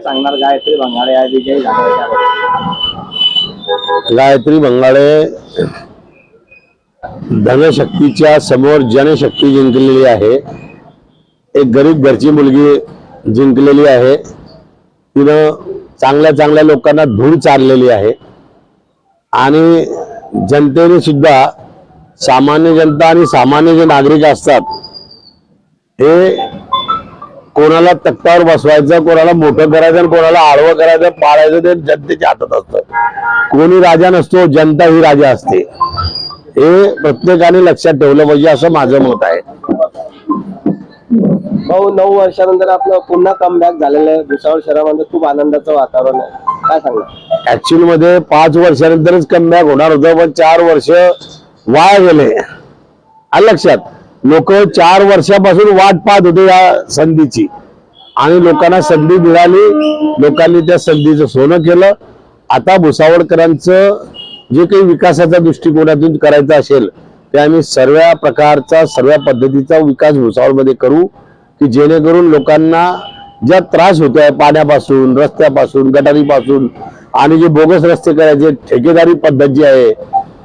सांगणार गायत्री बंगाळे या विजयी झाल्या? गायत्री बंगाळे धनशक्तीच्या समोर जनशक्ती जिंकलेली आहे। एक गरीब घरची मुलगी जिंकलेली आहे। तिनं चांगल्या चांगल्या लोकांना धूळ चारलेली आहे आणि जनतेने सुद्धा सामान्य जनता आणि सामान्य जे नागरिक असतात हे कोणाला तख्तावर बसवायचं, कोणाला मोठं करायचं आणि कोणाला आडवं करायचं, पाळायचं ते जनतेच्या हातात असतं। कोणी राजा नसतो, जनता ही राजा असते। हे प्रत्येकाने लक्षात ठेवलं पाहिजे असं माझं मत आहे। भाऊ 9 वर्षानंतर आपलं पुन्हा कमबॅक झालेलं आहे। भुसावळ शहरामध्ये खूप आनंदाचं वातावरण आहे, काय सांगणार? ऍक्च्युअल मध्ये 5 वर्षानंतरच कमबॅक होणार होतं, पण 4 वर्ष वाया गेले। लक्षात, लोक 4 वर्षापासून वाट पाहत होते या संधीची आणि लोकांना संधी मिळाली। लोकांनी त्या संधीचं सोनं केलं। आता भुसावळकरांचं जे काही विकासाच्या दृष्टिकोनातून करायचं असेल ते आम्ही सर्व प्रकारचा सर्व पद्धतीचा विकास भुसावळमध्ये करू की जेणेकरून लोकांना ज्या त्रास होतोय पाण्यापासून, रस्त्यापासून, गटारीपासून आणि जे बोगस रस्ते करायचे ठेकेदारी पद्धत जी आहे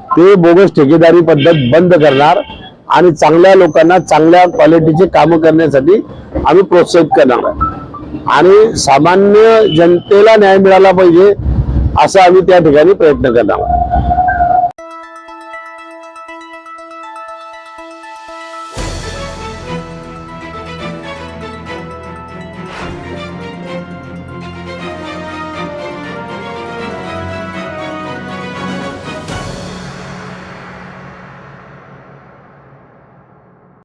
ते बोगस ठेकेदारी पद्धत बंद करणार आणि चांगल्या लोकांना चांगल्या क्वालिटीचे कामं करण्यासाठी आम्ही प्रोत्साहित करणार आणि सामान्य जनतेला न्याय मिळाला पाहिजे असं आम्ही त्या ठिकाणी प्रयत्न करणार।